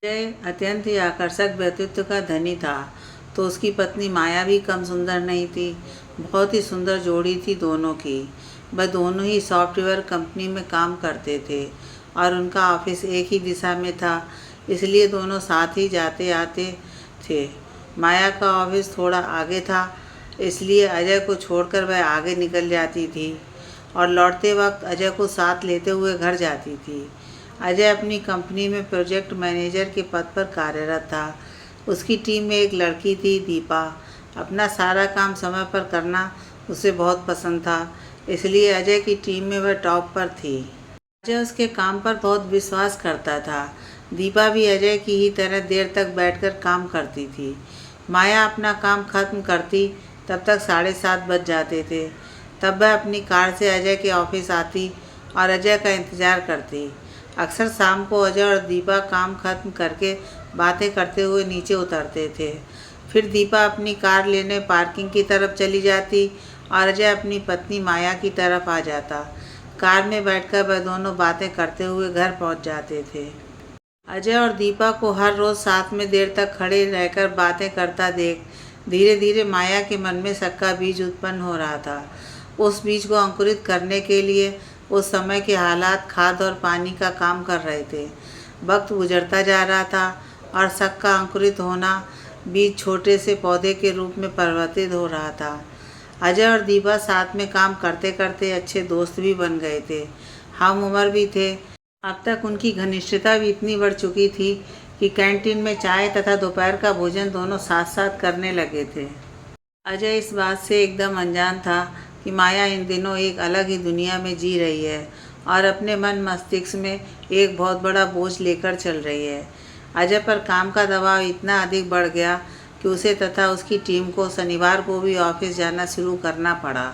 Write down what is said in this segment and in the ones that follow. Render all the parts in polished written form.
अजय अत्यंत ही आकर्षक व्यक्तित्व का धनी था, तो उसकी पत्नी माया भी कम सुंदर नहीं थी। बहुत ही सुंदर जोड़ी थी दोनों की। वह दोनों ही सॉफ्टवेयर कंपनी में काम करते थे और उनका ऑफिस एक ही दिशा में था, इसलिए दोनों साथ ही जाते आते थे। माया का ऑफिस थोड़ा आगे था, इसलिए अजय को छोड़कर वह आगे निकल जाती थी और लौटते वक्त अजय को साथ लेते हुए घर जाती थी। अजय अपनी कंपनी में प्रोजेक्ट मैनेजर के पद पर कार्यरत था। उसकी टीम में एक लड़की थी, दीपा। अपना सारा काम समय पर करना उसे बहुत पसंद था, इसलिए अजय की टीम में वह टॉप पर थी। अजय उसके काम पर बहुत विश्वास करता था। दीपा भी अजय की ही तरह देर तक बैठकर काम करती थी। माया अपना काम खत्म करती तब तक 7:30 बज जाते थे। तब वह अपनी कार से अजय के ऑफिस आती और अजय का इंतज़ार करती। अक्सर शाम को अजय और दीपा काम खत्म करके बातें करते हुए नीचे उतरते थे। फिर दीपा अपनी कार लेने पार्किंग की तरफ चली जाती और अजय अपनी पत्नी माया की तरफ आ जाता। कार में बैठकर वह दोनों बातें करते हुए घर पहुंच जाते थे। अजय और दीपा को हर रोज़ साथ में देर तक खड़े रहकर बातें करता देख धीरे धीरे माया के मन में शक का बीज उत्पन्न हो रहा था। उस बीज को अंकुरित करने के लिए उस समय के हालात खाद और पानी का काम कर रहे थे। वक्त गुजरता जा रहा था और शक का अंकुरित होना बीज छोटे से पौधे के रूप में परिवर्तित हो रहा था। अजय और दीपा साथ में काम करते करते अच्छे दोस्त भी बन गए थे, हम उम्र भी थे। अब तक उनकी घनिष्ठता भी इतनी बढ़ चुकी थी कि कैंटीन में चाय तथा दोपहर का भोजन दोनों साथ साथ करने लगे थे। अजय इस बात से एकदम अनजान था कि माया इन दिनों एक अलग ही दुनिया में जी रही है और अपने मन मस्तिष्क में एक बहुत बड़ा बोझ लेकर चल रही है। अजय पर काम का दबाव इतना अधिक बढ़ गया कि उसे तथा उसकी टीम को शनिवार को भी ऑफिस जाना शुरू करना पड़ा।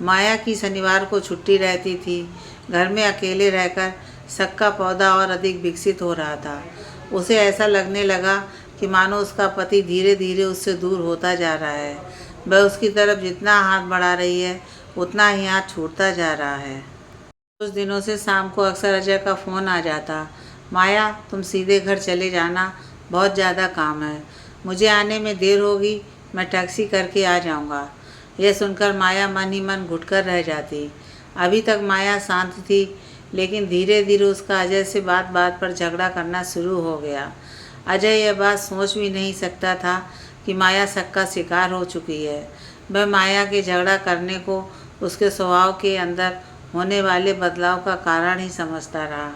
माया की शनिवार को छुट्टी रहती थी। घर में अकेले रहकर शक का पौधा और अधिक विकसित हो रहा था। उसे ऐसा लगने लगा कि मानो उसका पति धीरे धीरे उससे दूर होता जा रहा है। वह उसकी तरफ जितना हाथ बढ़ा रही है उतना ही हाथ छूटता जा रहा है। कुछ दिनों से शाम को अक्सर अजय का फ़ोन आ जाता। माया, तुम सीधे घर चले जाना, बहुत ज़्यादा काम है। मुझे आने में देर होगी, मैं टैक्सी करके आ जाऊंगा। यह सुनकर माया मन ही मन घुटकर रह जाती। अभी तक माया शांत थी, लेकिन धीरे धीरे उसका अजय से बात बात पर झगड़ा करना शुरू हो गया। अजय यह बात सोच भी नहीं सकता था कि माया शक का शिकार हो चुकी है। वह माया के झगड़ा करने को उसके स्वभाव के अंदर होने वाले बदलाव का कारण ही समझता रहा।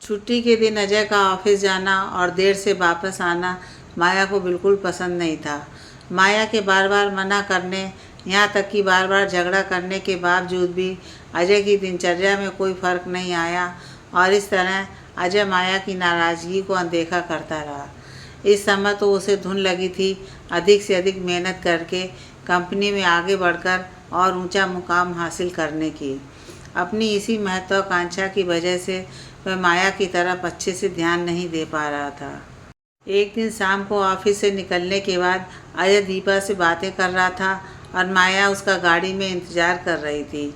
छुट्टी के दिन अजय का ऑफिस जाना और देर से वापस आना माया को बिल्कुल पसंद नहीं था। माया के बार बार मना करने, यहाँ तक कि बार बार झगड़ा करने के बावजूद भी अजय की दिनचर्या में कोई फर्क नहीं आया और इस तरह अजय माया की नाराज़गी को अनदेखा करता रहा। इस समय तो उसे धुन लगी थी अधिक से अधिक मेहनत करके कंपनी में आगे बढ़कर और ऊंचा मुकाम हासिल करने की। अपनी इसी महत्वाकांक्षा की वजह से वह माया की तरफ अच्छे से ध्यान नहीं दे पा रहा था। एक दिन शाम को ऑफिस से निकलने के बाद अजय दीपा से बातें कर रहा था और माया उसका गाड़ी में इंतज़ार कर रही थी।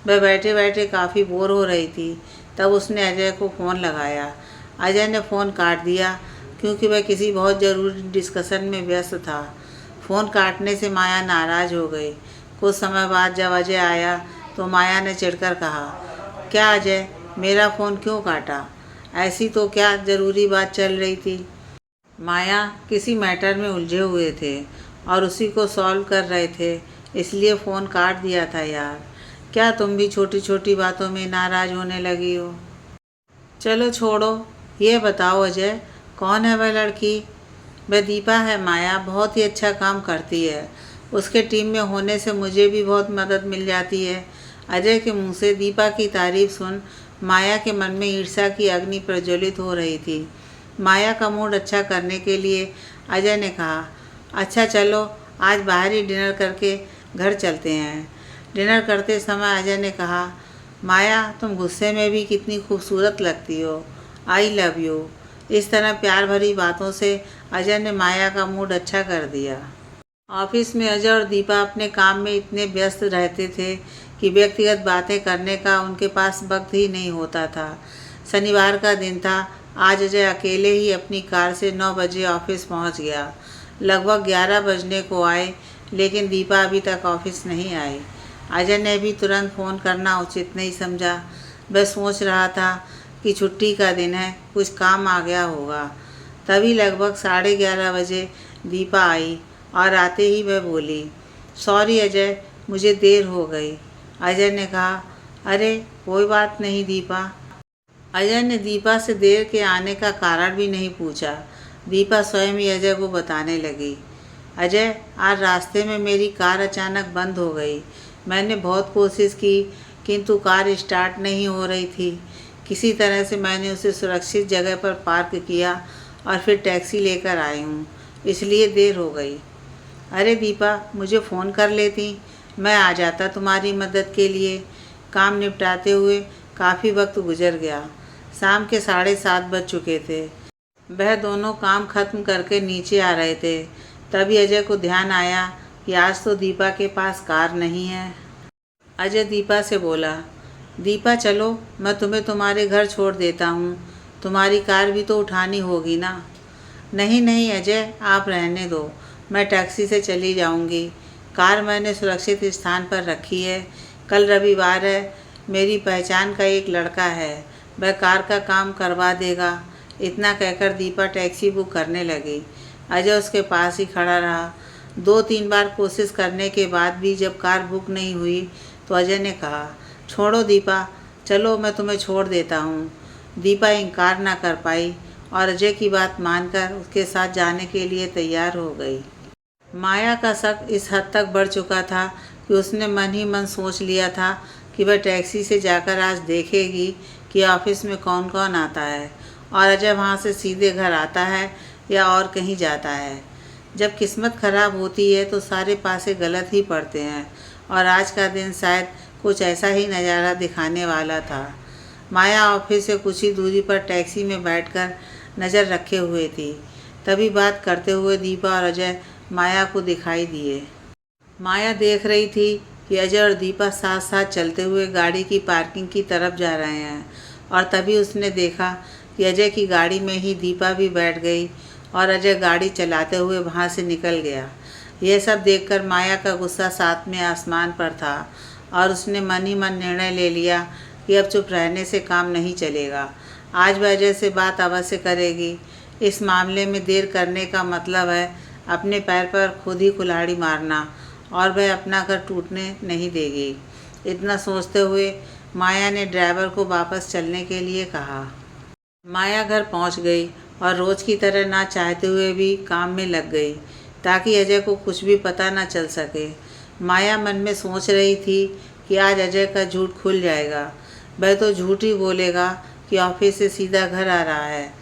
वह बैठे बैठे काफ़ी बोर हो रही थी। तब उसने अजय को फ़ोन लगाया। अजय ने फ़ोन काट दिया क्योंकि वह किसी बहुत ज़रूरी डिस्कशन में व्यस्त था। फ़ोन काटने से माया नाराज़ हो गई। कुछ समय बाद जब अजय आया तो माया ने चिढ़कर कहा, क्या अजय, मेरा फ़ोन क्यों काटा? ऐसी तो क्या ज़रूरी बात चल रही थी? माया किसी मैटर में उलझे हुए थे और उसी को सॉल्व कर रहे थे, इसलिए फ़ोन काट दिया था यार। क्या तुम भी छोटी छोटी बातों में नाराज़ होने लगी हो? चलो छोड़ो, ये बताओ अजय, कौन है वह लड़की? वह दीपा है माया, बहुत ही अच्छा काम करती है। उसके टीम में होने से मुझे भी बहुत मदद मिल जाती है। अजय के मुंह से दीपा की तारीफ सुन माया के मन में ईर्ष्या की अग्नि प्रज्वलित हो रही थी। माया का मूड अच्छा करने के लिए अजय ने कहा, अच्छा चलो आज बाहर ही डिनर करके घर चलते हैं। डिनर करते समय अजय ने कहा, माया तुम गुस्से में भी कितनी खूबसूरत लगती हो, आई लव यू। इस तरह प्यार भरी बातों से अजय ने माया का मूड अच्छा कर दिया। ऑफिस में अजय और दीपा अपने काम में इतने व्यस्त रहते थे कि व्यक्तिगत बातें करने का उनके पास वक्त ही नहीं होता था। शनिवार का दिन था आज अजय अकेले ही अपनी कार से 9 बजे ऑफिस पहुंच गया। लगभग 11 बजने को आए, लेकिन दीपा अभी तक ऑफिस नहीं आई। अजय ने भी तुरंत फ़ोन करना उचित नहीं समझा। वह सोच रहा था कि छुट्टी का दिन है, कुछ काम आ गया होगा। तभी लगभग 11:30 बजे दीपा आई और आते ही वह बोली, सॉरी अजय, मुझे देर हो गई। अजय ने कहा, अरे कोई बात नहीं दीपा। अजय ने दीपा से देर के आने का कारण भी नहीं पूछा। दीपा स्वयं ही अजय को बताने लगी, अजय, आज रास्ते में मेरी कार अचानक बंद हो गई। मैंने बहुत कोशिश की, किंतु कार स्टार्ट नहीं हो रही थी। किसी तरह से मैंने उसे सुरक्षित जगह पर पार्क किया और फिर टैक्सी लेकर आई हूँ, इसलिए देर हो गई। अरे दीपा, मुझे फ़ोन कर लेती, मैं आ जाता तुम्हारी मदद के लिए। काम निपटाते हुए काफ़ी वक्त गुजर गया। शाम के 7:30 बज चुके थे। वह दोनों काम खत्म करके नीचे आ रहे थे। तभी अजय को ध्यान आया कि आज तो दीपा के पास कार नहीं है। अजय दीपा से बोला, दीपा चलो, मैं तुम्हें तुम्हारे घर छोड़ देता हूँ। तुम्हारी कार भी तो उठानी होगी ना। नहीं नहीं अजय, आप रहने दो, मैं टैक्सी से चली जाऊँगी। कार मैंने सुरक्षित स्थान पर रखी है। कल रविवार है, मेरी पहचान का एक लड़का है, वह कार का काम करवा देगा। इतना कहकर दीपा टैक्सी बुक करने लगी। अजय उसके पास ही खड़ा रहा। 2-3 बार कोशिश करने के बाद भी जब कार बुक नहीं हुई तो अजय ने कहा, छोड़ो दीपा, चलो मैं तुम्हें छोड़ देता हूँ। दीपा इनकार ना कर पाई और अजय की बात मानकर उसके साथ जाने के लिए तैयार हो गई। माया का शक इस हद तक बढ़ चुका था कि उसने मन ही मन सोच लिया था कि वह टैक्सी से जाकर आज देखेगी कि ऑफिस में कौन कौन आता है और अजय वहाँ से सीधे घर आता है या और कहीं जाता है। जब किस्मत खराब होती है तो सारे पासे गलत ही पड़ते हैं और आज का दिन शायद कुछ ऐसा ही नज़ारा दिखाने वाला था। माया ऑफिस से कुछ ही दूरी पर टैक्सी में बैठकर नज़र रखे हुए थी। तभी बात करते हुए दीपा और अजय माया को दिखाई दिए। माया देख रही थी कि अजय और दीपा साथ साथ चलते हुए गाड़ी की पार्किंग की तरफ जा रहे हैं और तभी उसने देखा कि अजय की गाड़ी में ही दीपा भी बैठ गई और अजय गाड़ी चलाते हुए वहाँ से निकल गया। यह सब देखकर माया का गुस्सा 7वें आसमान पर था और उसने मन ही मन निर्णय ले लिया कि अब चुप रहने से काम नहीं चलेगा। आज वह अजय से बात अवश्य करेगी। इस मामले में देर करने का मतलब है अपने पैर पर खुद ही कुल्हाड़ी मारना और वह अपना घर टूटने नहीं देगी। इतना सोचते हुए माया ने ड्राइवर को वापस चलने के लिए कहा। माया घर पहुंच गई और रोज़ की तरह ना चाहते हुए भी काम में लग गई ताकि अजय को कुछ भी पता ना चल सके। माया मन में सोच रही थी कि आज अजय का झूठ खुल जाएगा। वह तो झूठ ही बोलेगा कि ऑफिस से सीधा घर आ रहा है।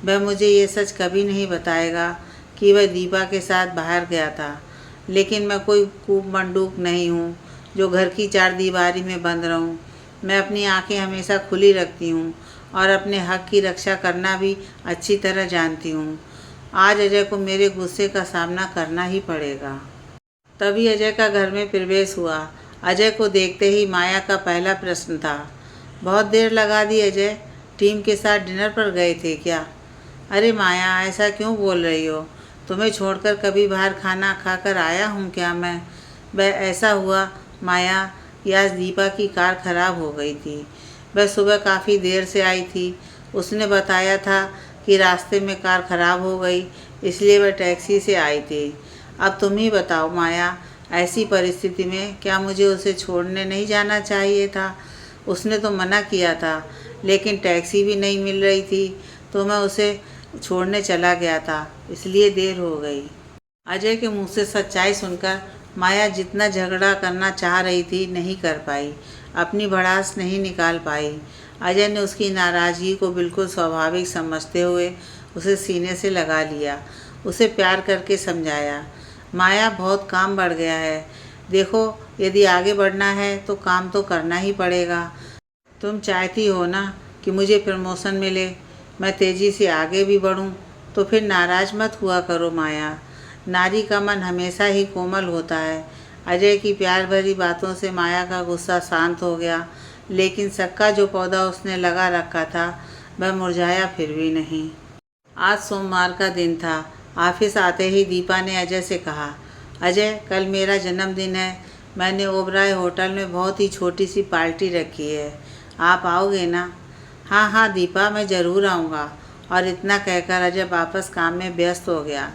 वह मुझे ये सच कभी नहीं बताएगा कि वह दीपा के साथ बाहर गया था। लेकिन मैं कोई कूप मंडूक नहीं हूँ जो घर की 4 दीवारी में बंद रहूँ। मैं अपनी आंखें हमेशा खुली रखती हूँ और अपने हक की रक्षा करना भी अच्छी तरह जानती हूँ। आज अजय को मेरे गुस्से का सामना करना ही पड़ेगा। तभी अजय का घर में प्रवेश हुआ। अजय को देखते ही माया का पहला प्रश्न था, बहुत देर लगा दी अजय, टीम के साथ डिनर पर गए थे क्या? अरे माया, ऐसा क्यों बोल रही हो? तुम्हें छोड़कर कभी बाहर खाना खाकर आया हूँ क्या मैं? वह ऐसा हुआ माया कि आज दीपा की कार खराब हो गई थी। वह सुबह काफ़ी देर से आई थी। उसने बताया था कि रास्ते में कार खराब हो गई, इसलिए वह टैक्सी से आई थी। अब तुम ही बताओ माया, ऐसी परिस्थिति में क्या मुझे उसे छोड़ने नहीं जाना चाहिए था? उसने तो मना किया था, लेकिन टैक्सी भी नहीं मिल रही थी तो मैं उसे छोड़ने चला गया था, इसलिए देर हो गई। अजय के मुंह से सच्चाई सुनकर माया जितना झगड़ा करना चाह रही थी नहीं कर पाई, अपनी भड़ास नहीं निकाल पाई। अजय ने उसकी नाराज़गी को बिल्कुल स्वाभाविक समझते हुए उसे सीने से लगा लिया। उसे प्यार करके समझाया, माया बहुत काम बढ़ गया है, देखो यदि आगे बढ़ना है तो काम तो करना ही पड़ेगा। तुम चाहती हो ना कि मुझे प्रमोशन मिले, मैं तेज़ी से आगे भी बढ़ूं, तो फिर नाराज़ मत हुआ करो माया। नारी का मन हमेशा ही कोमल होता है। अजय की प्यार भरी बातों से माया का गुस्सा शांत हो गया, लेकिन शक का जो पौधा उसने लगा रखा था वह मुरझाया फिर भी नहीं। आज सोमवार का दिन था। ऑफिस आते ही दीपा ने अजय से कहा, अजय, कल मेरा जन्मदिन है। मैंने ओबराय होटल में बहुत ही छोटी सी पार्टी रखी है, आप आओगे ना? हाँ हाँ दीपा, मैं ज़रूर आऊँगा। और इतना कहकर अजय वापस काम में व्यस्त हो गया।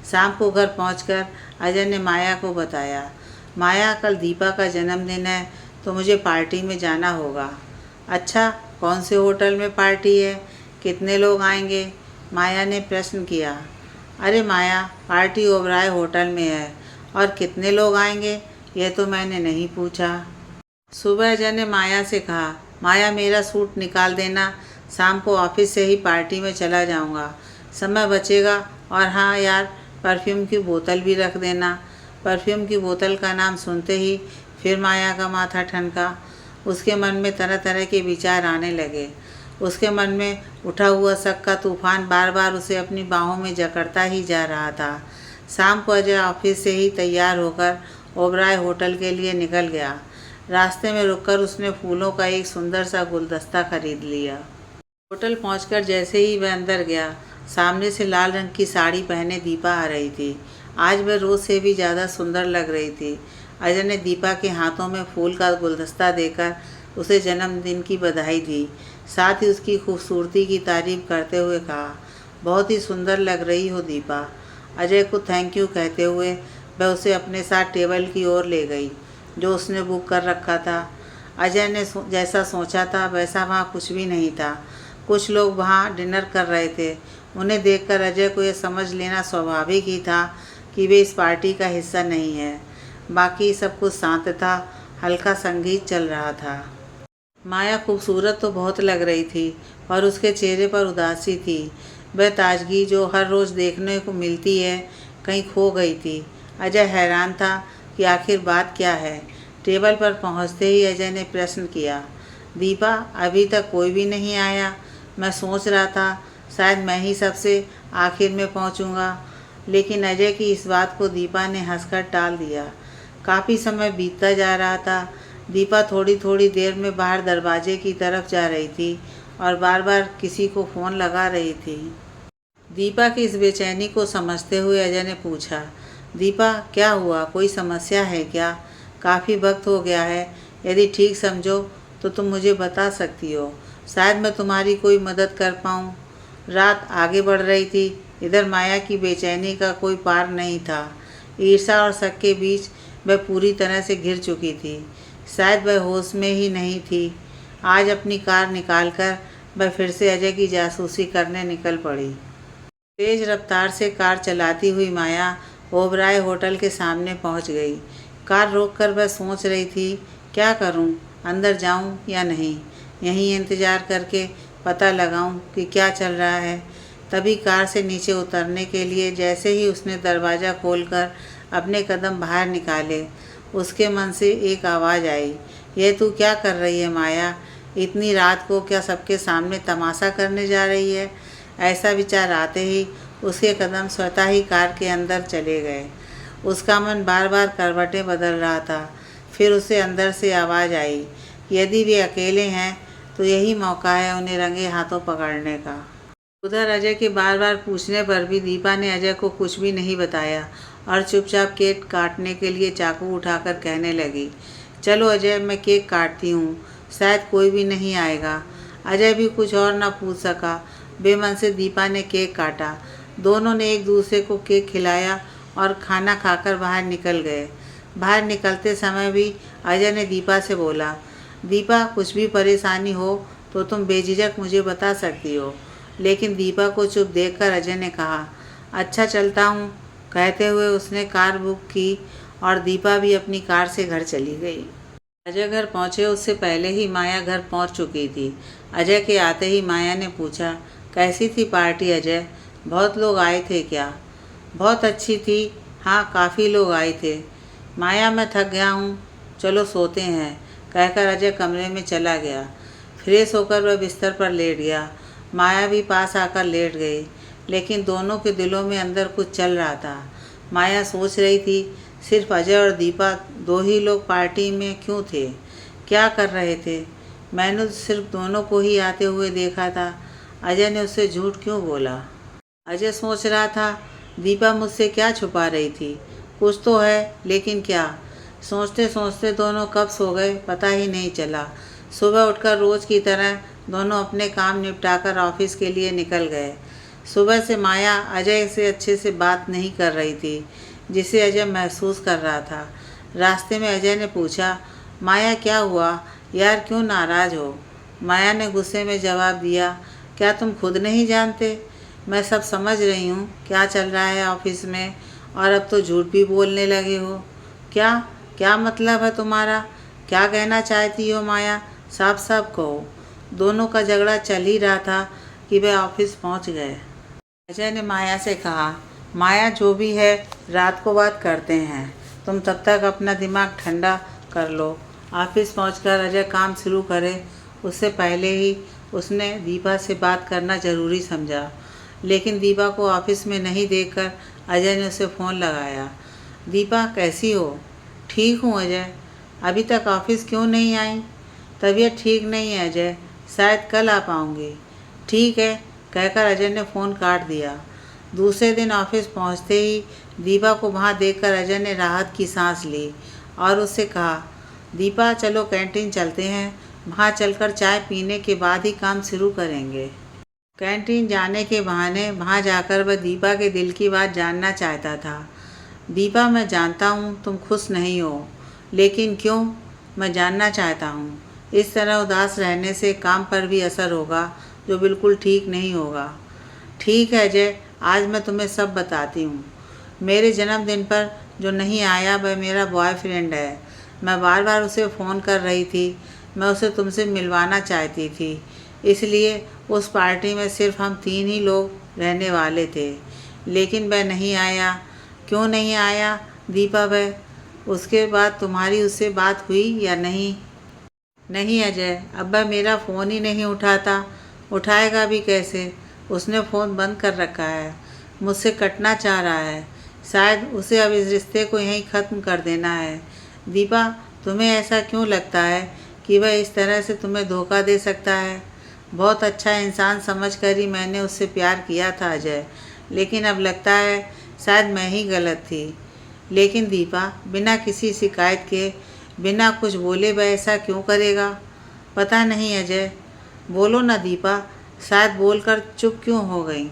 शाम को घर पहुंचकर अजय ने माया को बताया, माया, कल दीपा का जन्मदिन है तो मुझे पार्टी में जाना होगा। अच्छा, कौन से होटल में पार्टी है? कितने लोग आएंगे? माया ने प्रश्न किया। अरे माया, पार्टी ओबराय होटल में है और कितने लोग आएंगे यह तो मैंने नहीं पूछा। सुबह अजय ने माया से कहा, माया, मेरा सूट निकाल देना, शाम को ऑफिस से ही पार्टी में चला जाऊंगा, समय बचेगा। और हाँ यार, परफ्यूम की बोतल भी रख देना। परफ्यूम की बोतल का नाम सुनते ही फिर माया का माथा ठनका। उसके मन में तरह तरह के विचार आने लगे। उसके मन में उठा हुआ शक का तूफान बार बार उसे अपनी बाहों में जकड़ता ही जा रहा था। शाम को अजय ऑफिस से ही तैयार होकर ओबराय होटल के लिए निकल गया। रास्ते में रुककर उसने फूलों का एक सुंदर सा गुलदस्ता खरीद लिया। होटल पहुंचकर जैसे ही वह अंदर गया, सामने से लाल रंग की साड़ी पहने दीपा आ रही थी। आज वह रोज़ से भी ज़्यादा सुंदर लग रही थी। अजय ने दीपा के हाथों में फूल का गुलदस्ता देकर उसे जन्मदिन की बधाई दी। साथ ही उसकी खूबसूरती की तारीफ करते हुए कहा, बहुत ही सुंदर लग रही हो दीपा। अजय को थैंक यू कहते हुए वह उसे अपने साथ टेबल की ओर ले गई जो उसने बुक कर रखा था। अजय ने जैसा सोचा था वैसा वहाँ कुछ भी नहीं था। कुछ लोग वहाँ डिनर कर रहे थे। उन्हें देखकर अजय को यह समझ लेना स्वाभाविक ही था कि वे इस पार्टी का हिस्सा नहीं है। बाकी सब कुछ शांत था, हल्का संगीत चल रहा था। माया खूबसूरत तो बहुत लग रही थी और उसके चेहरे पर उदासी थी। वह ताजगी जो हर रोज़ देखने को मिलती है कहीं खो गई थी। अजय हैरान था कि आखिर बात क्या है। टेबल पर पहुंचते ही अजय ने प्रश्न किया, दीपा, अभी तक कोई भी नहीं आया? मैं सोच रहा था शायद मैं ही सबसे आखिर में पहुंचूंगा। लेकिन अजय की इस बात को दीपा ने हंसकर टाल दिया। काफ़ी समय बीतता जा रहा था। दीपा थोड़ी थोड़ी देर में बाहर दरवाजे की तरफ जा रही थी और बार बार किसी को फ़ोन लगा रही थी। दीपा की इस बेचैनी को समझते हुए अजय ने पूछा, दीपा, क्या हुआ? कोई समस्या है क्या? काफ़ी वक्त हो गया है। यदि ठीक समझो तो तुम मुझे बता सकती हो। शायद मैं तुम्हारी कोई मदद कर पाऊँ। रात आगे बढ़ रही थी। इधर माया की बेचैनी का कोई पार नहीं था। ईर्ष्या और शक के बीच वह पूरी तरह से घिर चुकी थी। शायद वह होश में ही नहीं थी। आज अपनी कार निकालकर वह फिर से अजय की जासूसी करने निकल पड़ी। तेज रफ्तार से कार चलाती हुई माया ओबराय होटल के सामने पहुंच गई। कार रोककर वह सोच रही थी, क्या करूं? अंदर जाऊं या नहीं? यहीं इंतज़ार करके पता लगाऊं कि क्या चल रहा है। तभी कार से नीचे उतरने के लिए जैसे ही उसने दरवाज़ा खोलकर अपने कदम बाहर निकाले, उसके मन से एक आवाज़ आई, यह तू क्या कर रही है माया? इतनी रात को क्या सबके सामने तमाशा करने जा रही है? ऐसा विचार आते ही उसके कदम स्वतः ही कार के अंदर चले गए। उसका मन बार बार करवटें बदल रहा था। फिर उसे अंदर से आवाज़ आई, यदि वे अकेले हैं तो यही मौका है उन्हें रंगे हाथों पकड़ने का। उधर अजय के बार बार पूछने पर भी दीपा ने अजय को कुछ भी नहीं बताया और चुपचाप केक काटने के लिए चाकू उठाकर कहने लगी, चलो अजय, मैं केक काटती हूँ, शायद कोई भी नहीं आएगा। अजय भी कुछ और न पूछ सका। बेमन से दीपा ने केक काटा। दोनों ने एक दूसरे को केक खिलाया और खाना खाकर बाहर निकल गए। बाहर निकलते समय भी अजय ने दीपा से बोला, दीपा, कुछ भी परेशानी हो तो तुम बेझिझक मुझे बता सकती हो। लेकिन दीपा को चुप देखकर अजय ने कहा, अच्छा चलता हूँ। कहते हुए उसने कार बुक की और दीपा भी अपनी कार से घर चली गई। अजय घर पहुँचे उससे पहले ही माया घर पहुँच चुकी थी। अजय के आते ही माया ने पूछा, कैसी थी पार्टी अजय? बहुत लोग आए थे क्या? बहुत अच्छी थी। हाँ, काफ़ी लोग आए थे। माया, मैं थक गया हूँ, चलो सोते हैं, कहकर अजय कमरे में चला गया। फ्रेश होकर वह बिस्तर पर लेट गया। माया भी पास आकर लेट गई, लेकिन दोनों के दिलों में अंदर कुछ चल रहा था। माया सोच रही थी, सिर्फ अजय और दीपा दो ही लोग पार्टी में क्यों थे? क्या कर रहे थे? मैंने सिर्फ दोनों को ही आते हुए देखा था। अजय ने उससे झूठ क्यों बोला? अजय सोच रहा था दीपा मुझसे क्या छुपा रही थी। कुछ तो है, लेकिन क्या? सोचते सोचते दोनों कब सो गए पता ही नहीं चला। सुबह उठकर रोज़ की तरह दोनों अपने काम निपटाकर ऑफिस के लिए निकल गए। सुबह से माया अजय से अच्छे से बात नहीं कर रही थी, जिसे अजय महसूस कर रहा था। रास्ते में अजय ने पूछा, माया क्या हुआ यार, क्यों नाराज़ हो? माया ने गुस्से में जवाब दिया, क्या तुम खुद नहीं जानते? मैं सब समझ रही हूँ क्या चल रहा है ऑफिस में, और अब तो झूठ भी बोलने लगे हो। क्या क्या मतलब है तुम्हारा? क्या कहना चाहती हो माया? साफ साफ कहो। दोनों का झगड़ा चल ही रहा था कि वे ऑफिस पहुँच गए। अजय ने माया से कहा, माया जो भी है रात को बात करते हैं, तुम तब तक अपना दिमाग ठंडा कर लो। ऑफिस पहुंचकर अजय काम शुरू करे उससे पहले ही उसने दीपा से बात करना ज़रूरी समझा। लेकिन दीपा को ऑफिस में नहीं देखकर अजय ने उसे फ़ोन लगाया। दीपा कैसी हो? ठीक हूँ अजय। अभी तक ऑफिस क्यों नहीं आई? तबीयत ठीक नहीं है अजय, शायद कल आ पाऊँगी। ठीक है, कहकर अजय ने फ़ोन काट दिया। दूसरे दिन ऑफिस पहुंचते ही दीपा को वहां देखकर अजय ने राहत की सांस ली और उससे कहा, दीपा चलो कैंटीन चलते हैं, वहां चलकर चाय पीने के बाद ही काम शुरू करेंगे। कैंटीन जाने के बहाने वहां जाकर वह दीपा के दिल की बात जानना चाहता था। दीपा, मैं जानता हूँ तुम खुश नहीं हो, लेकिन क्यों? मैं जानना चाहता हूँ। इस तरह उदास रहने से काम पर भी असर होगा, जो बिल्कुल ठीक नहीं होगा। ठीक है अजय, आज मैं तुम्हें सब बताती हूँ। मेरे जन्मदिन पर जो नहीं आया वह मेरा बॉयफ्रेंड है। मैं बार बार उसे फ़ोन कर रही थी, मैं उसे तुमसे मिलवाना चाहती थी, इसलिए उस पार्टी में सिर्फ हम 3 ही लोग रहने वाले थे, लेकिन वह नहीं आया। क्यों नहीं आया दीपा वह? उसके बाद तुम्हारी उससे बात हुई या नहीं? नहीं अजय, अब वह मेरा फ़ोन ही नहीं उठाता। उठाएगा भी कैसे? उसने फ़ोन बंद कर रखा है, मुझसे कटना चाह रहा है। शायद उसे अब इस रिश्ते को यहीं ख़त्म कर देना है। दीपा, तुम्हें ऐसा क्यों लगता है कि वह इस तरह से तुम्हें धोखा दे सकता है? बहुत अच्छा इंसान समझकर ही मैंने उससे प्यार किया था अजय, लेकिन अब लगता है शायद मैं ही गलत थी। लेकिन दीपा, बिना किसी शिकायत के, बिना कुछ बोले वह ऐसा क्यों करेगा? पता नहीं अजय। बोलो ना दीपा, शायद बोलकर चुप क्यों हो गई?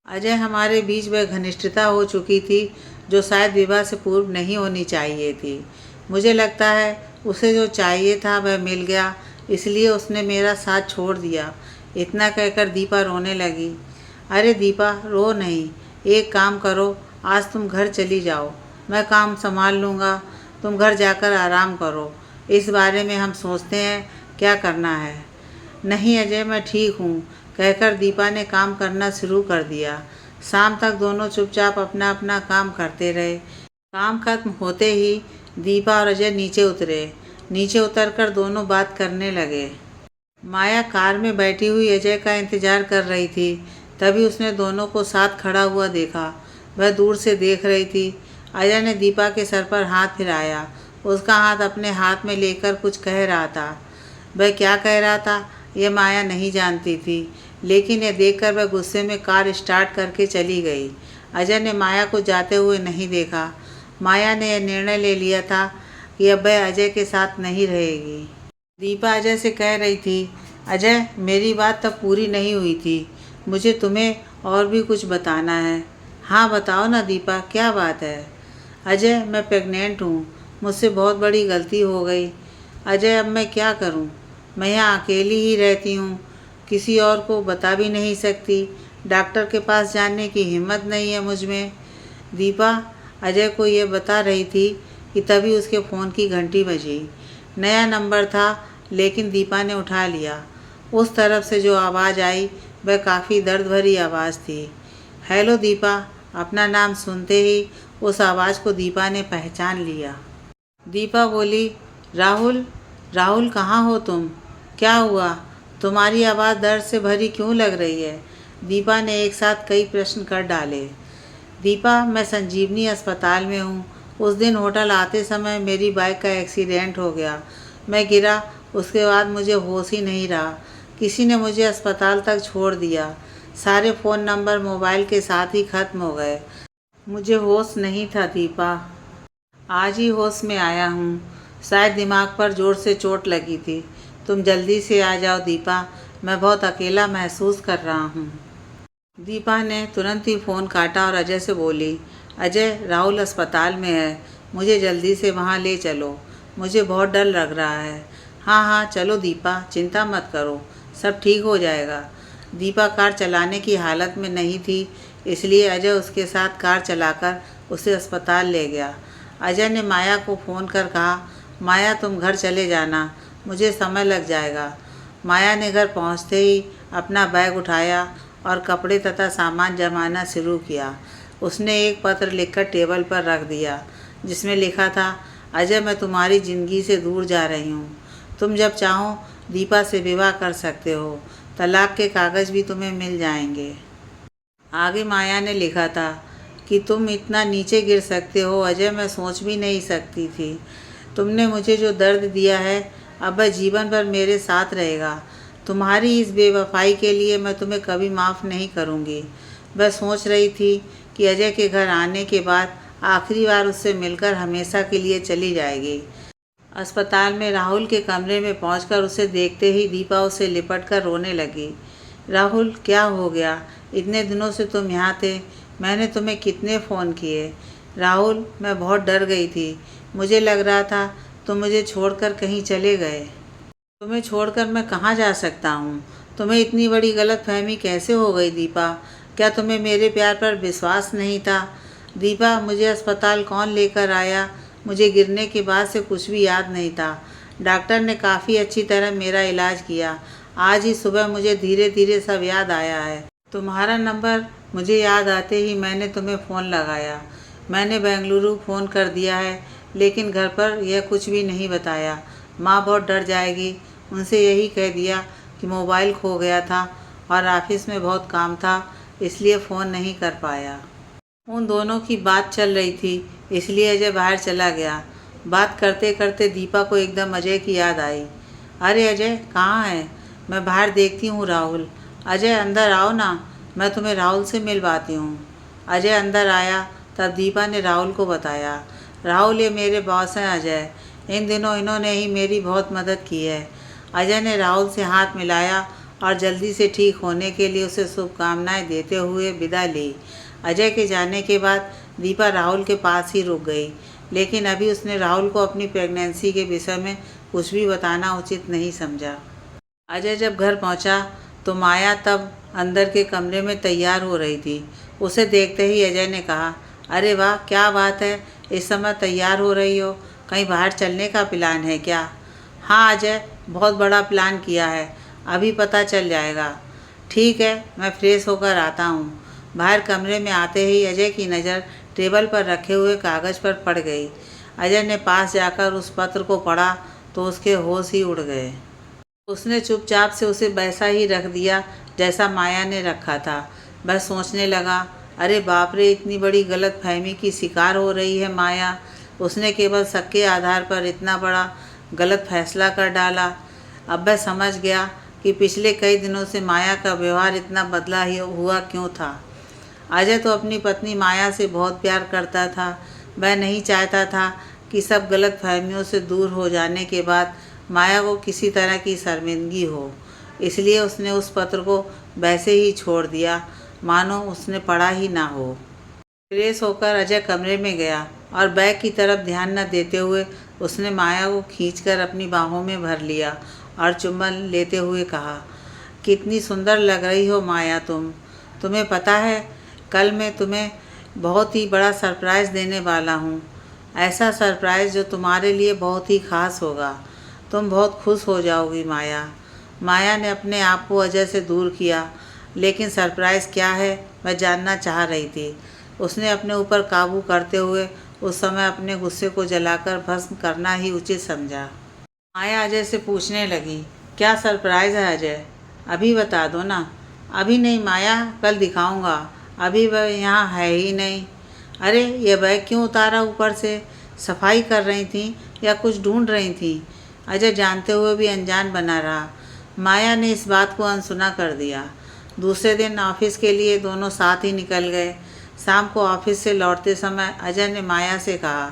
अजय, हमारे बीच वह घनिष्ठता हो चुकी थी जो शायद विवाह से पूर्व नहीं होनी चाहिए थी। मुझे लगता है उसे जो चाहिए था वह मिल गया, इसलिए उसने मेरा साथ छोड़ दिया। इतना कहकर दीपा रोने लगी। अरे दीपा, रो नहीं। एक काम करो, आज तुम घर चली जाओ, मैं काम संभाल लूँगा। तुम घर जाकर आराम करो, इस बारे में हम सोचते हैं क्या करना है। नहीं अजय, मैं ठीक हूँ, कहकर दीपा ने काम करना शुरू कर दिया। शाम तक दोनों चुपचाप अपना अपना काम करते रहे। काम खत्म होते ही दीपा और अजय नीचे उतरे। नीचे उतरकर दोनों बात करने लगे। माया कार में बैठी हुई अजय का इंतजार कर रही थी। तभी उसने दोनों को साथ खड़ा हुआ देखा। वह दूर से देख रही थी। अजय ने दीपा के सर पर हाथ फिराया। उसका हाथ अपने हाथ में लेकर कुछ कह रहा था। वह क्या कह रहा था यह माया नहीं जानती थी, लेकिन यह देखकर वह गुस्से में कार स्टार्ट करके चली गई। अजय ने माया को जाते हुए नहीं देखा। माया ने यह निर्णय ले लिया था कि अब वह अजय के साथ नहीं रहेगी। दीपा अजय से कह रही थी, अजय, मेरी बात तब पूरी नहीं हुई थी, मुझे तुम्हें और भी कुछ बताना है। हाँ बताओ ना दीपा, क्या बात है? अजय, मैं प्रेग्नेंट हूँ, मुझसे बहुत बड़ी गलती हो गई। अजय, अब मैं क्या करूँ? मैं यहाँ अकेली ही रहती हूँ, किसी और को बता भी नहीं सकती। डॉक्टर के पास जाने की हिम्मत नहीं है मुझ में। दीपा अजय को ये बता रही थी कि तभी उसके फ़ोन की घंटी बजी। नया नंबर था, लेकिन दीपा ने उठा लिया। उस तरफ से जो आवाज़ आई वह काफ़ी दर्द भरी आवाज़ थी। हेलो दीपा। अपना नाम सुनते ही उस आवाज़ को दीपा ने पहचान लिया। दीपा बोली, राहुल, राहुल कहाँ हो तुम? क्या हुआ? तुम्हारी आवाज़ दर्द से भरी क्यों लग रही है? दीपा ने एक साथ कई प्रश्न कर डाले। दीपा, मैं संजीवनी अस्पताल में हूँ। उस दिन होटल आते समय मेरी बाइक का एक्सीडेंट हो गया। मैं गिरा, उसके बाद मुझे होश ही नहीं रहा। किसी ने मुझे अस्पताल तक छोड़ दिया। सारे फ़ोन नंबर मोबाइल के साथ ही ख़त्म हो गए। मुझे होश नहीं था दीपा। आज ही होश में आया हूँ। शायद दिमाग पर ज़ोर से चोट लगी थी। तुम जल्दी से आ जाओ दीपा, मैं बहुत अकेला महसूस कर रहा हूँ। दीपा ने तुरंत ही फ़ोन काटा और अजय से बोली, अजय, राहुल अस्पताल में है, मुझे जल्दी से वहाँ ले चलो, मुझे बहुत डर लग रहा है। हाँ हाँ चलो दीपा, चिंता मत करो, सब ठीक हो जाएगा। दीपा कार चलाने की हालत में नहीं थी, इसलिए अजय उसके साथ कार चलाकर उसे अस्पताल ले गया। अजय ने माया को फ़ोन कर कहा, माया तुम घर चले जाना, मुझे समय लग जाएगा। माया ने घर पहुंचते ही अपना बैग उठाया और कपड़े तथा सामान जमाना शुरू किया। उसने एक पत्र लिखकर टेबल पर रख दिया, जिसमें लिखा था, अजय, मैं तुम्हारी ज़िंदगी से दूर जा रही हूँ। तुम जब चाहो दीपा से विवाह कर सकते हो, तलाक के कागज़ भी तुम्हें मिल जाएंगे। आगे माया ने लिखा था कि तुम इतना नीचे गिर सकते हो अजय, मैं सोच भी नहीं सकती थी। तुमने मुझे जो दर्द दिया है अब वह जीवन भर मेरे साथ रहेगा। तुम्हारी इस बेवफाई के लिए मैं तुम्हें कभी माफ़ नहीं करूँगी। वह सोच रही थी कि अजय के घर आने के बाद आखिरी बार उससे मिलकर हमेशा के लिए चली जाएगी। अस्पताल में राहुल के कमरे में पहुंचकर उसे देखते ही दीपा उसे लिपट कर रोने लगी। राहुल, क्या हो गया? इतने दिनों से तुम यहाँ थे, मैंने तुम्हें कितने फ़ोन किए। राहुल, मैं बहुत डर गई थी, मुझे लग रहा था तुम मुझे छोड़कर कहीं चले गए। तुम्हें छोड़कर मैं कहाँ जा सकता हूँ? तुम्हें इतनी बड़ी गलतफहमी कैसे हो गई दीपा? क्या तुम्हें मेरे प्यार पर विश्वास नहीं था? दीपा, मुझे अस्पताल कौन लेकर आया? मुझे गिरने के बाद से कुछ भी याद नहीं था। डॉक्टर ने काफ़ी अच्छी तरह मेरा इलाज किया। आज ही सुबह मुझे धीरे धीरे सब याद आया है। तुम्हारा नंबर मुझे याद आते ही मैंने तुम्हें फ़ोन लगाया। मैंने बेंगलुरु फ़ोन कर दिया है, लेकिन घर पर यह कुछ भी नहीं बताया। माँ बहुत डर जाएगी। उनसे यही कह दिया कि मोबाइल खो गया था और ऑफिस में बहुत काम था, इसलिए फ़ोन नहीं कर पाया। उन दोनों की बात चल रही थी, इसलिए अजय बाहर चला गया। बात करते करते दीपा को एकदम अजय की याद आई। अरे अजय, कहाँ है? मैं बाहर देखती हूँ राहुल। अजय, अंदर आओ ना, मैं तुम्हें राहुल से मिलवाती हूँ। अजय अंदर आया, तब दीपा ने राहुल को बताया, राहुल, ये मेरे बॉस हैं अजय। इन दिनों इन्होंने ही मेरी बहुत मदद की है। अजय ने राहुल से हाथ मिलाया और जल्दी से ठीक होने के लिए उसे शुभकामनाएं देते हुए विदा ली। अजय के जाने के बाद दीपा राहुल के पास ही रुक गई, लेकिन अभी उसने राहुल को अपनी प्रेगनेंसी के विषय में कुछ भी बताना उचित नहीं समझा। अजय जब घर पहुंचा तो माया तब अंदर के कमरे में तैयार हो रही थी। उसे देखते ही अजय ने कहा, अरे वाह, क्या बात है, इस समय तैयार हो रही हो? कहीं बाहर चलने का प्लान है क्या? हाँ अजय, बहुत बड़ा प्लान किया है, अभी पता चल जाएगा। ठीक है, मैं फ्रेश होकर आता हूँ। बाहर कमरे में आते ही अजय की नज़र टेबल पर रखे हुए कागज़ पर पड़ गई। अजय ने पास जाकर उस पत्र को पढ़ा तो उसके होश ही उड़ गए। उसने चुपचाप से उसे वैसा ही रख दिया जैसा माया ने रखा था। वह सोचने लगा, अरे बाप रे, इतनी बड़ी गलतफहमी की शिकार हो रही है माया। उसने केवल शक के आधार पर इतना बड़ा गलत फैसला कर डाला। अब वह समझ गया कि पिछले कई दिनों से माया का व्यवहार इतना बदला ही हुआ क्यों था। अजय तो अपनी पत्नी माया से बहुत प्यार करता था। वह नहीं चाहता था कि सब गलत फहमियों से दूर हो जाने के बाद माया को किसी तरह की शर्मिंदगी हो, इसलिए उसने उस पत्र को वैसे ही छोड़ दिया, मानो उसने पढ़ा ही ना हो। फ्रेश होकर अजय कमरे में गया और बैग की तरफ ध्यान न देते हुए उसने माया को खींचकर अपनी बाहों में भर लिया और चुम्बन लेते हुए कहा, कितनी सुंदर लग रही हो माया तुम। तुम्हें पता है, कल मैं तुम्हें बहुत ही बड़ा सरप्राइज़ देने वाला हूँ। ऐसा सरप्राइज़ जो तुम्हारे लिए बहुत ही ख़ास होगा। तुम बहुत खुश हो जाओगी माया। माया ने अपने आप को अजय से दूर किया, लेकिन सरप्राइज़ क्या है वह जानना चाह रही थी। उसने अपने ऊपर काबू करते हुए उस समय अपने गुस्से को जलाकर भस्म करना ही उचित समझा। माया अजय से पूछने लगी, क्या सरप्राइज़ है अजय? अभी बता दो ना। अभी नहीं माया, कल दिखाऊंगा, अभी वह यहाँ है ही नहीं। अरे ये बैग क्यों उतारा ऊपर से? सफाई कर रही थी या कुछ ढूंढ रही थी? अजय जानते हुए भी अनजान बना रहा। माया ने इस बात को अनसुना कर दिया। दूसरे दिन ऑफिस के लिए दोनों साथ ही निकल गए। शाम को ऑफिस से लौटते समय अजय ने माया से कहा,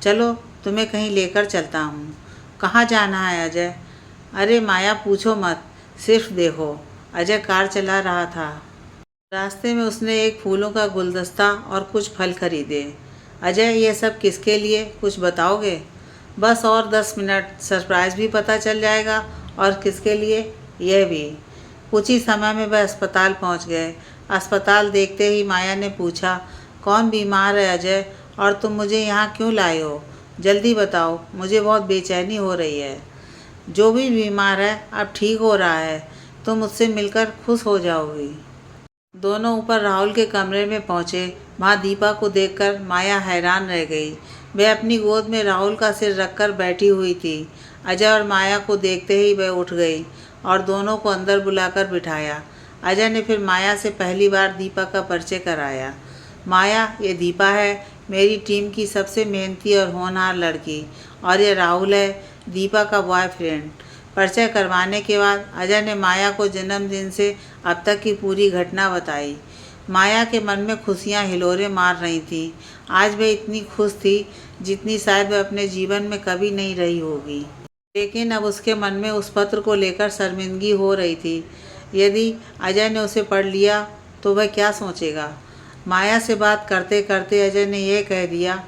चलो तुम्हें कहीं लेकर चलता हूँ। कहाँ जाना है अजय? अरे माया पूछो मत, सिर्फ देखो। अजय कार चला रहा था। रास्ते में उसने एक फूलों का गुलदस्ता और कुछ फल खरीदे। अजय, ये सब किसके लिए, कुछ बताओगे? बस और 10 मिनट, सरप्राइज़ भी पता चल जाएगा और किसके लिए यह भी। कुछ ही समय में वह अस्पताल पहुंच गए। अस्पताल देखते ही माया ने पूछा, कौन बीमार है अजय, और तुम मुझे यहाँ क्यों लाए हो? जल्दी बताओ, मुझे बहुत बेचैनी हो रही है। जो भी बीमार है अब ठीक हो रहा है, तुम मुझसे मिलकर खुश हो जाओगी। दोनों ऊपर राहुल के कमरे में पहुंचे। वहाँ दीपा को देखकर माया हैरान रह गई। वह अपनी गोद में राहुल का सिर रखकर बैठी हुई थी। अजय और माया को देखते ही वह उठ गई और दोनों को अंदर बुलाकर बिठाया। अजय ने फिर माया से पहली बार दीपा का परिचय कराया। माया, ये दीपा है, मेरी टीम की सबसे मेहनती और होनहार लड़की, और ये राहुल है, दीपा का बॉयफ्रेंड। परिचय करवाने के बाद अजय ने माया को जन्मदिन से अब तक की पूरी घटना बताई। माया के मन में खुशियां हिलोरे मार रही थीं। आज वह इतनी खुश थी जितनी शायद वह अपने जीवन में कभी नहीं रही होगी। लेकिन अब उसके मन में उस पत्र को लेकर शर्मिंदगी हो रही थी। यदि अजय ने उसे पढ़ लिया तो वह क्या सोचेगा? माया से बात करते करते अजय ने यह कह दिया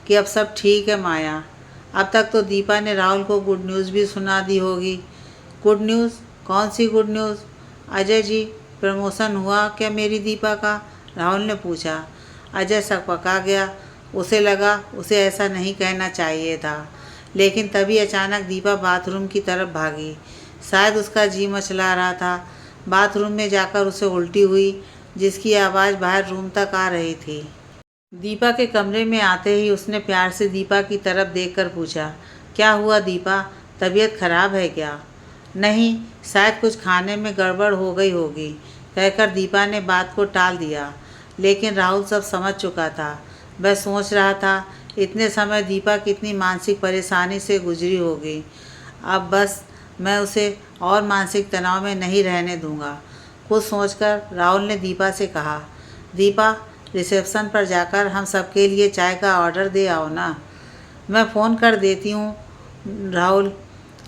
कि अब सब ठीक है माया। अब तक तो दीपा ने राहुल को गुड न्यूज़ भी सुना दी होगी। Good news? कौन सी good news? Ajay ji, promotion हुआ क्या मेरी दीपा का? राहुल ने पूछा। अजय सकपका गया। उसे लगा उसे ऐसा नहीं कहना चाहिए था, लेकिन तभी अचानक दीपा बाथरूम की तरफ भागी। शायद उसका जी मचला रहा था। बाथरूम में जाकर उसे उल्टी हुई, जिसकी आवाज़ बाहर रूम तक आ रही थी। दीपा के कमरे में आते ही उसने प्यार से दीपा की तरफ देखकर पूछा, क्या हुआ दीपा, तबीयत खराब है क्या? नहीं, शायद कुछ खाने में गड़बड़ हो गई होगी, कहकर दीपा ने बात को टाल दिया। लेकिन राहुल सब समझ चुका था। वह सोच रहा था इतने समय दीपा कितनी मानसिक परेशानी से गुजरी होगी। अब बस मैं उसे और मानसिक तनाव में नहीं रहने दूंगा। कुछ सोचकर राहुल ने दीपा से कहा, दीपा, रिसेप्शन पर जाकर हम सबके लिए चाय का ऑर्डर दे आओ ना। मैं फ़ोन कर देती हूँ राहुल।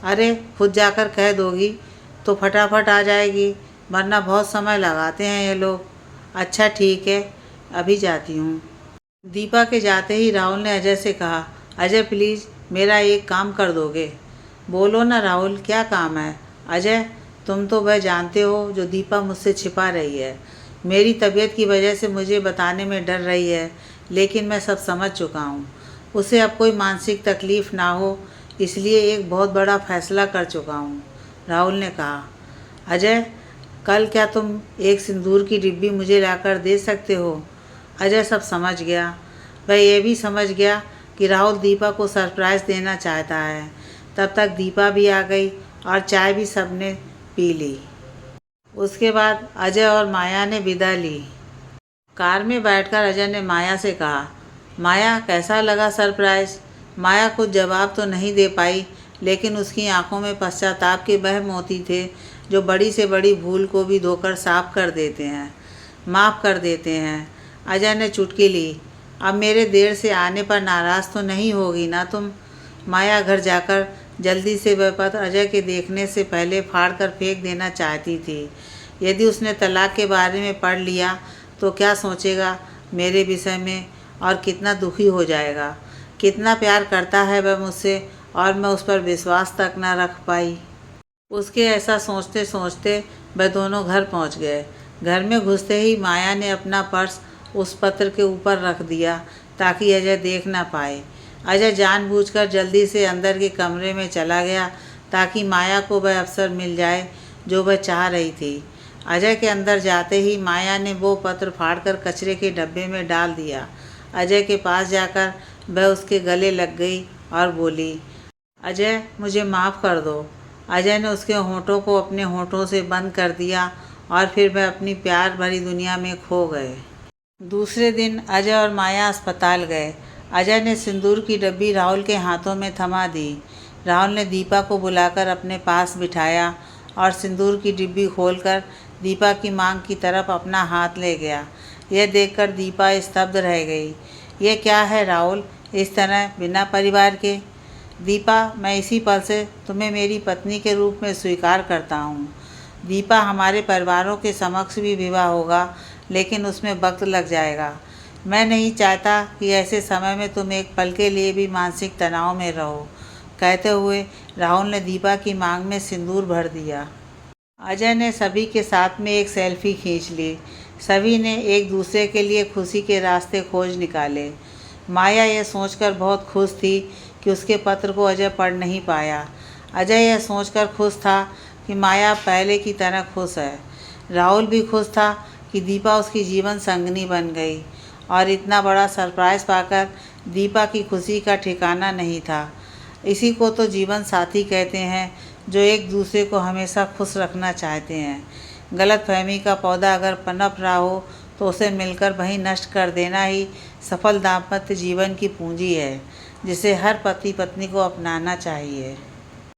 अरे खुद जाकर कह दोगी तो फटाफट आ जाएगी, वरना बहुत समय लगाते हैं ये लोग। अच्छा ठीक है, अभी जाती हूँ। दीपा के जाते ही राहुल ने अजय से कहा, अजय प्लीज़ मेरा एक काम कर दोगे? बोलो ना राहुल, क्या काम है? अजय, तुम तो वह जानते हो जो दीपा मुझसे छिपा रही है। मेरी तबीयत की वजह से मुझे बताने में डर रही है, लेकिन मैं सब समझ चुका हूँ। उसे अब कोई मानसिक तकलीफ़ ना हो, इसलिए एक बहुत बड़ा फ़ैसला कर चुका हूँ, राहुल ने कहा। अजय, कल क्या तुम एक सिंदूर की डिब्बी मुझे लाकर दे सकते हो? अजय सब समझ गया। वह यह भी समझ गया कि राहुल दीपा को सरप्राइज़ देना चाहता है। तब तक दीपा भी आ गई और चाय भी सबने पी ली। उसके बाद अजय और माया ने विदा ली। कार में बैठकर अजय ने माया से कहा, माया कैसा लगा सरप्राइज़? माया कुछ जवाब तो नहीं दे पाई, लेकिन उसकी आंखों में पश्चाताप के वह मोती थे जो बड़ी से बड़ी भूल को भी धोकर साफ कर देते हैं, माफ़ कर देते हैं। अजय ने चुटकी ली। अब मेरे देर से आने पर नाराज़ तो नहीं होगी ना तुम? माया घर जाकर जल्दी से वह पत्र अजय के देखने से पहले फाड़ कर फेंक देना चाहती थी। यदि उसने तलाक के बारे में पढ़ लिया तो क्या सोचेगा मेरे विषय में, और कितना दुखी हो जाएगा। कितना प्यार करता है वह मुझसे, और मैं उस पर विश्वास तक न रख पाई। उसके ऐसा सोचते सोचते वह दोनों घर पहुंच गए। घर में घुसते ही माया ने अपना पर्स उस पत्र के ऊपर रख दिया ताकि अजय देख ना पाए। अजय जानबूझकर जल्दी से अंदर के कमरे में चला गया ताकि माया को वह अवसर मिल जाए जो वह चाह रही थी। अजय के अंदर जाते ही माया ने वो पत्र फाड़कर कचरे के डब्बे में डाल दिया। अजय के पास जाकर वह उसके गले लग गई और बोली, अजय मुझे माफ़ कर दो। अजय ने उसके होंठों को अपने होंठों से बंद कर दिया और फिर वह अपनी प्यार भरी दुनिया में खो गए। दूसरे दिन अजय और माया अस्पताल गए। अजय ने सिंदूर की डब्बी राहुल के हाथों में थमा दी। राहुल ने दीपा को बुलाकर अपने पास बिठाया और सिंदूर की डिब्बी खोलकर दीपा की मांग की तरफ अपना हाथ ले गया। यह देखकर दीपा स्तब्ध रह गई। यह क्या है राहुल, इस तरह बिना परिवार के? दीपा, मैं इसी पल से तुम्हें मेरी पत्नी के रूप में स्वीकार करता हूँ। दीपा, हमारे परिवारों के समक्ष भी विवाह होगा, लेकिन उसमें वक्त लग जाएगा। मैं नहीं चाहता कि ऐसे समय में तुम एक पल के लिए भी मानसिक तनाव में रहो। कहते हुए राहुल ने दीपा की मांग में सिंदूर भर दिया। अजय ने सभी के साथ में एक सेल्फी खींच ली। सभी ने एक दूसरे के लिए खुशी के रास्ते खोज निकाले। माया यह सोचकर बहुत खुश थी कि उसके पत्र को अजय पढ़ नहीं पाया। अजय यह सोचकर खुश था कि माया पहले की तरह खुश है। राहुल भी खुश था कि दीपा उसकी जीवन संगनी बन गई, और इतना बड़ा सरप्राइज़ पाकर दीपा की खुशी का ठिकाना नहीं था। इसी को तो जीवन साथी कहते हैं, जो एक दूसरे को हमेशा खुश रखना चाहते हैं। गलतफहमी का पौधा अगर पनप रहा हो तो उसे मिलकर वहीं नष्ट कर देना ही सफल दाम्पत्य जीवन की पूंजी है, जिसे हर पति पत्नी को अपनाना चाहिए।